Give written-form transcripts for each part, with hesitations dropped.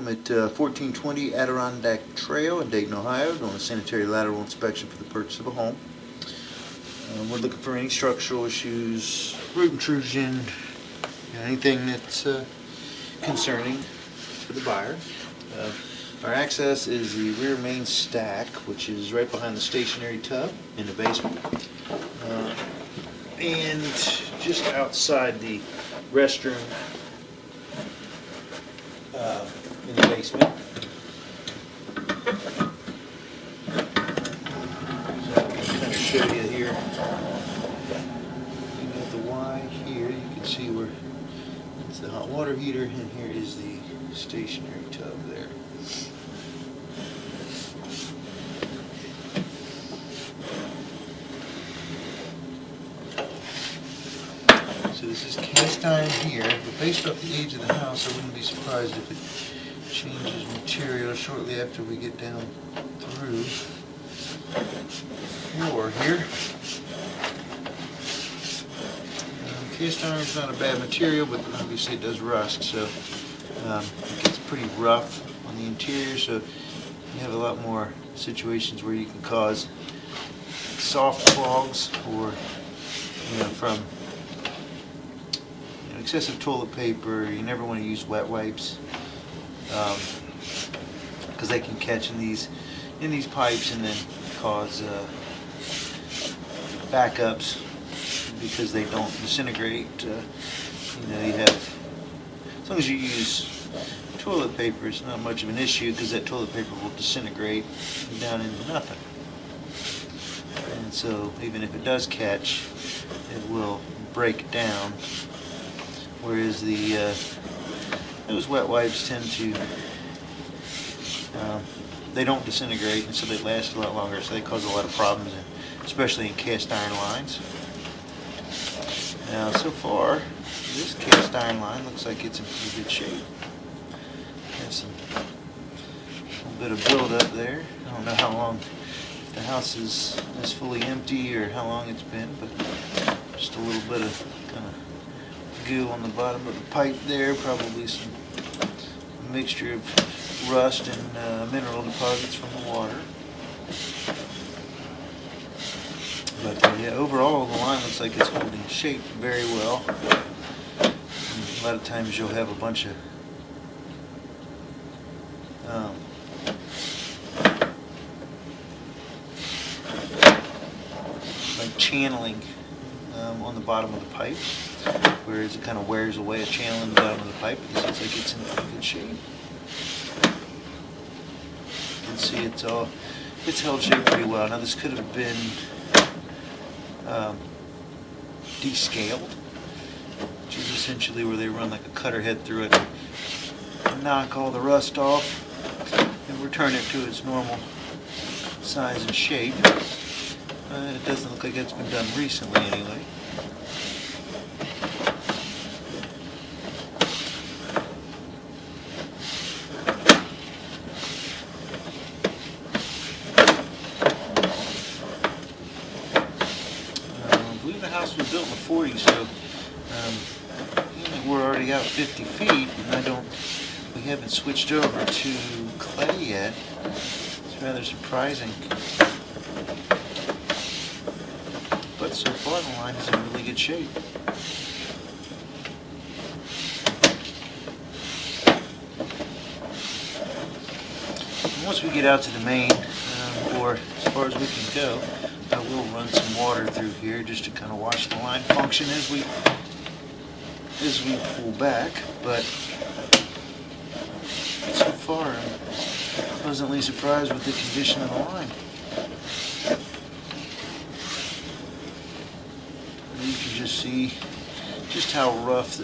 I'm at 1420 Adirondack Trail in Dayton, Ohio, doing a sanitary lateral inspection for the purchase of a home. We're looking for any structural issues, root intrusion, anything that's concerning for the buyer. Our access is the rear main stack, which is right behind the stationary tub in the basement, and just outside the restroom in the basement. So I can kind of show you here. You got the Y here. You can see where it's the hot water heater, and here is the stationary tub there. So this is cast iron here, but based off the age of the house, I wouldn't be surprised if it changes material shortly after we get down through the floor here. Cast iron is not a bad material, but obviously it does rust, so it gets pretty rough on the interior, so you have a lot more situations where you can cause soft clogs or from excessive toilet paper. You never want to use wet wipes because they can catch in these pipes and then cause backups because they don't disintegrate. You have, as long as you use toilet paper, it's not much of an issue because that toilet paper will disintegrate down into nothing. And so even if it does catch, it will break down. Whereas those wet wipes tend to, they don't disintegrate, and so they last a lot longer, so they cause a lot of problems, especially in cast iron lines. Now, so far, this cast iron line looks like it's in pretty good shape. Has a little bit of buildup there. I don't know how long, if the house is fully empty or how long it's been, but just a little bit of kind of goo on the bottom of the pipe there, probably some mixture of rust and mineral deposits from the water. But yeah, overall the line looks like it's holding shape very well. And a lot of times you'll have a bunch of like channeling on the bottom of the pipe, whereas it kind of wears away a channel in the bottom of the pipe. This looks like it's in pretty good shape. You can see it's held shape pretty well. Now this could have been descaled, which is essentially where they run like a cutter head through it and knock all the rust off and return it to its normal size and shape. It doesn't look like it's been done recently anyway. I believe the house was built in the 40s, so we're already out 50 feet, and we haven't switched over to clay yet. It's rather surprising. But so far the line is in really good shape. And once we get out to the main, or as far as we can go, I will run some water through here just to kind of watch the line function as we pull back. But so far I'm pleasantly surprised with the condition of the line. You can just see just how rough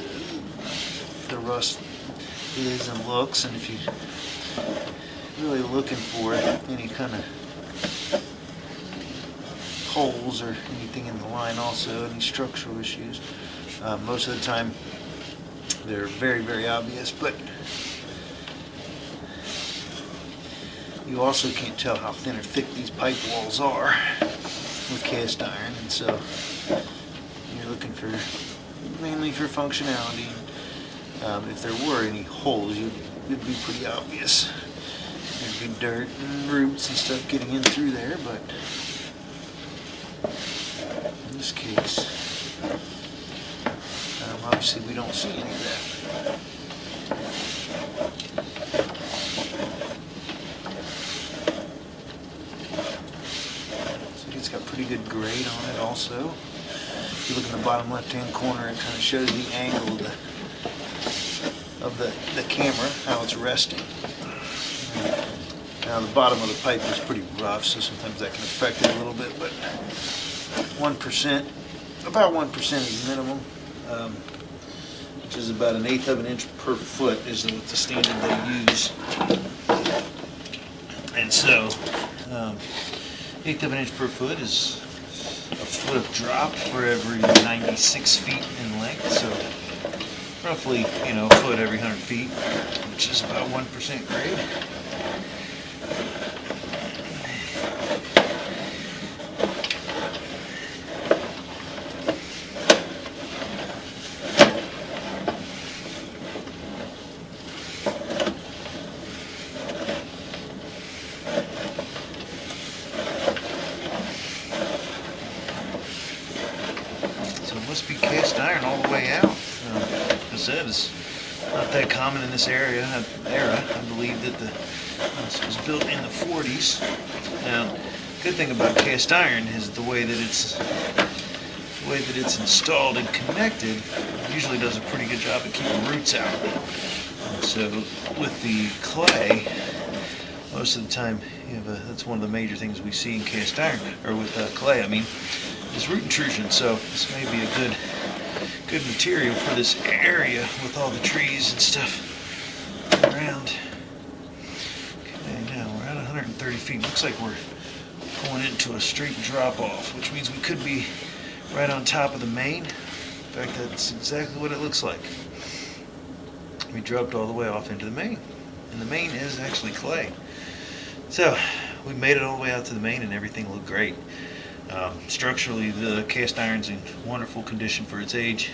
the rust is and looks, and if you're really looking for any kind of holes or anything in the line, also any structural issues, most of the time they're very, very obvious, but you also can't tell how thin or thick these pipe walls are with cast iron, and so you're looking for mainly for functionality. If there were any holes, you'd It'd be pretty obvious. There'd be dirt and roots and stuff getting in through there, but in this case, obviously we don't see any of that. So it's got pretty good grade on it also. If you look in the bottom left-hand corner, it kind of shows the angle of the camera, how it's resting. Now the bottom of the pipe is pretty rough, so sometimes that can affect it a little bit, but 1%, about 1% is minimum, which is about 1/8 of an inch per foot is the standard they use. And so, 1/8 of an inch per foot is a foot of drop for every 96 feet in length, so roughly, a foot every 100 feet, which is about 1% grade. So it must be cast iron all the way out. As I said, it's not that common in this era. I believe that this was built in the 40s. Now, good thing about cast iron is the way that it's installed and connected. It usually does a pretty good job of keeping roots out. And so with the clay, most of the time that's one of the major things we see in cast iron, or with clay, is root intrusion. So this may be a good material for this area with all the trees and stuff around. Okay, now we're at 130 feet. Looks like we're going into a straight drop off, which means we could be right on top of the main. In fact, that's exactly what it looks like. We dropped all the way off into the main, and the main is actually clay. So we made it all the way out to the main, and everything looked great. Structurally, the cast iron's in wonderful condition for its age.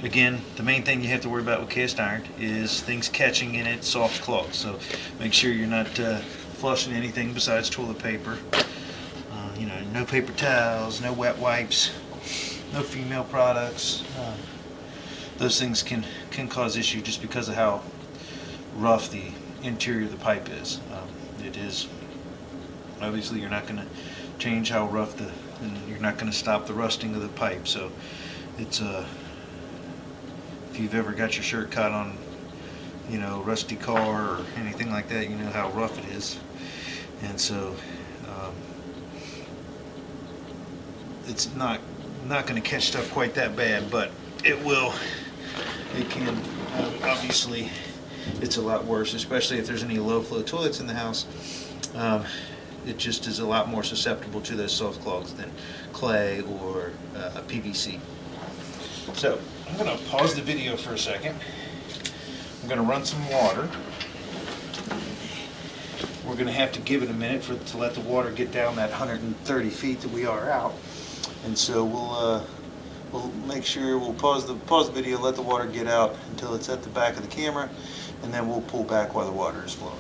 Again, the main thing you have to worry about with cast iron is things catching in it, soft clogs. So make sure you're not flushing anything besides toilet paper. No paper towels, no wet wipes, no female products. Those things can cause issue just because of how rough the interior of the pipe is. It is. Obviously, you're not going to change how rough and you're not going to stop the rusting of the pipe. So, it's if you've ever got your shirt caught on, rusty car or anything like that, you know how rough it is. And so, it's not going to catch stuff quite that bad, but it will. It can. Obviously, it's a lot worse, especially if there's any low-flow toilets in the house. It just is a lot more susceptible to those soft clogs than clay or PVC. So I'm going to pause the video for a second. I'm going to run some water. We're going to have to give it a minute to let the water get down that 130 feet that we are out. And so we'll make sure we'll pause the video, let the water get out until it's at the back of the camera, and then we'll pull back while the water is flowing.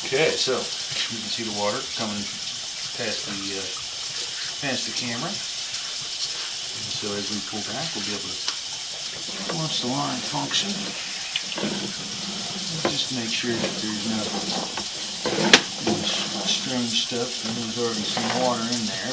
Okay, so you can see the water coming past the camera. And so as we pull back, we'll be able to watch the line function. Just make sure that there's no strange stuff. There's already some water in there.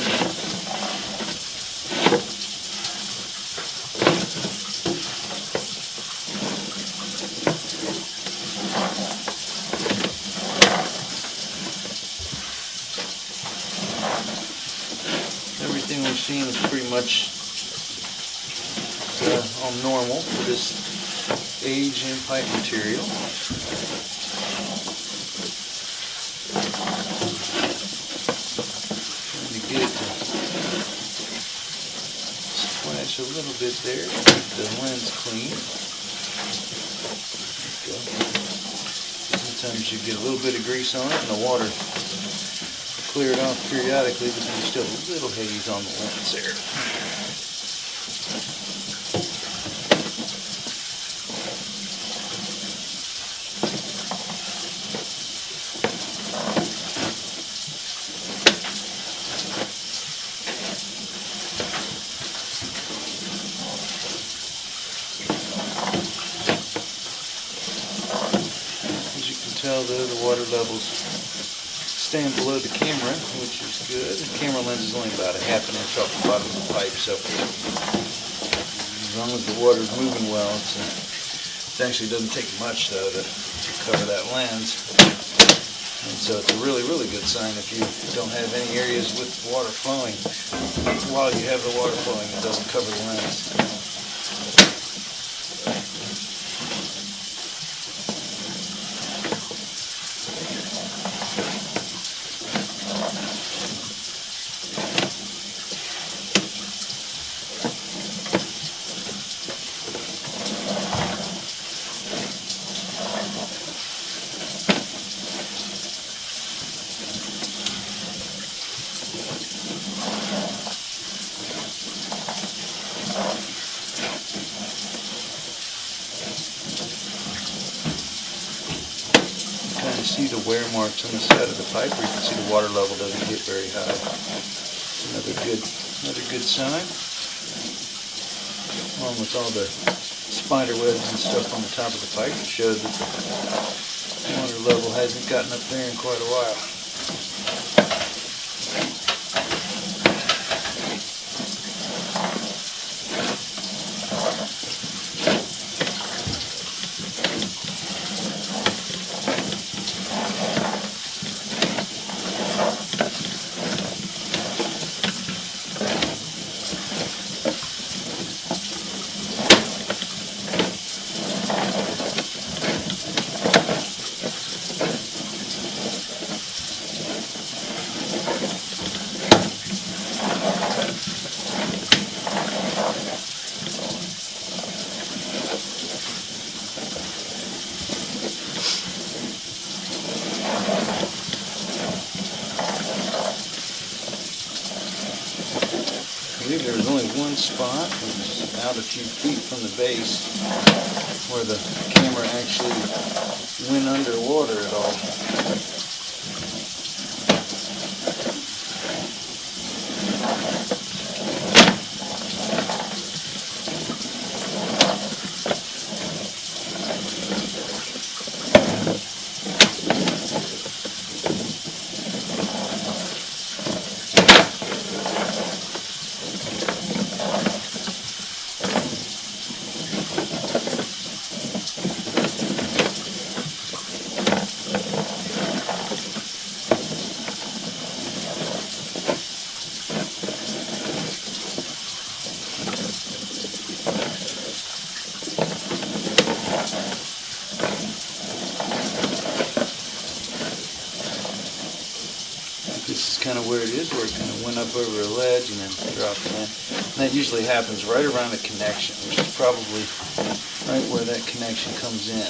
Everything we've seen is pretty much on normal for this age in pipe material. Trying to get it to splash a little bit there to keep the lens clean. There we go. Sometimes you get a little bit of grease on it and the water clear it off periodically, but there's still a little haze on the lens there. Tell the water levels stand below the camera, which is good. The camera lens is only about a half an inch off the bottom of the pipe, so as long as the water is moving well, it actually doesn't take much though to cover that lens. And so it's a really, really good sign if you don't have any areas with water flowing. While you have the water flowing, it doesn't cover the lens. See the wear marks on the side of the pipe, where you can see the water level doesn't get very high. Another good sign. Along with all the spider webs and stuff on the top of the pipe, it shows that the water level hasn't gotten up there in quite a while. I believe there was only one spot, which was out a few feet from the base, where the camera actually went underwater at all. This is kind of where it is, where it kind of went up over a ledge and then dropped in. And that usually happens right around the connection, which is probably right where that connection comes in.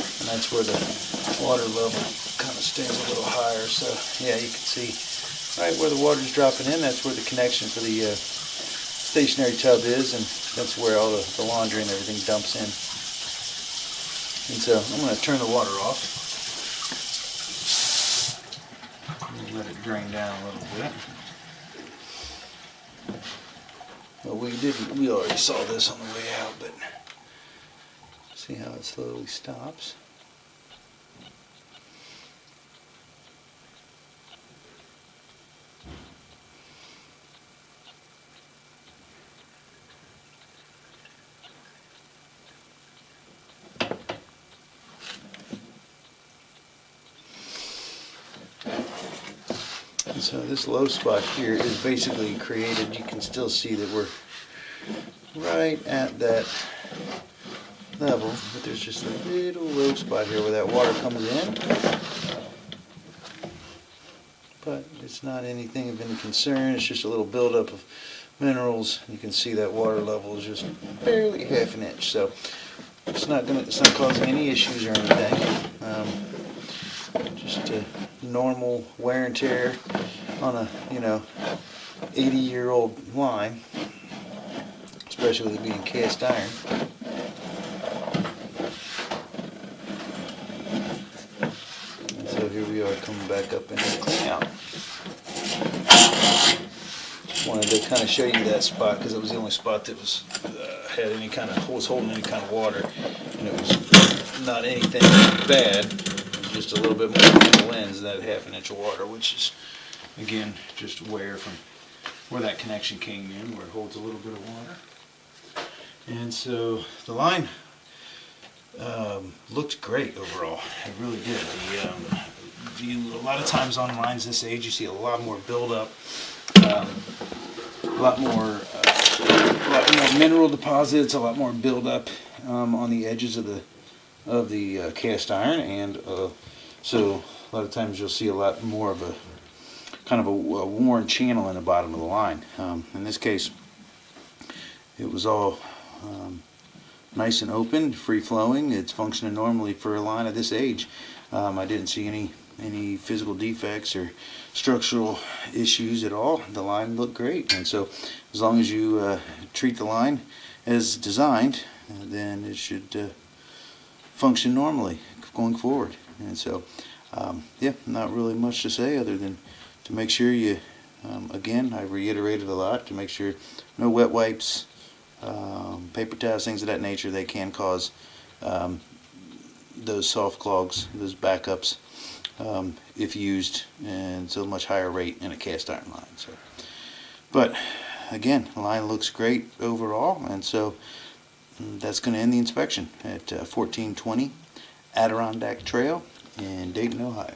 And that's where the water level kind of stays a little higher. So yeah, you can see right where the water's dropping in, that's where the connection for the stationary tub is, and that's where all the laundry and everything dumps in. And so I'm going to turn the water off. Let it drain down a little bit. Well, we already saw this on the way out, but see how it slowly stops. And so this low spot here is basically created, you can still see that we're right at that level, but there's just a little low spot here where that water comes in. But it's not anything of any concern, it's just a little buildup of minerals. You can see that water level is just barely half an inch, so it's not causing any issues or anything. Just normal wear and tear on a 80-year-old line, especially with it being cast iron. And so here we are coming back up into the clean out. Wanted to kind of show you that spot because it was the only spot that was had any kind of was holding any kind of water, and it was not anything bad. It was just a little bit more on the lens, that ½ inch of water, which is again just wear from where that connection came in, where it holds a little bit of water. And so the line looked great overall. It really did. A lot of times on lines this age, you see a lot more buildup. A lot more mineral deposits, a lot more buildup on the edges of the cast iron, and so a lot of times you'll see a lot more of a kind of a worn channel in the bottom of the line. In this case, it was all nice and open, free flowing. It's functioning normally for a line of this age. I didn't see any physical defects or structural issues at all. The line looked great, and so as long as you treat the line as designed, then it should function normally going forward. And so yeah, not really much to say other than to make sure you again, I reiterated a lot, to make sure no wet wipes, paper towels, things of that nature. They can cause those soft clogs, those backups, if used in so much higher rate in a cast iron line. So, but again, the line looks great overall, and so that's going to end the inspection at 1420 Adirondack Trail in Dayton, Ohio.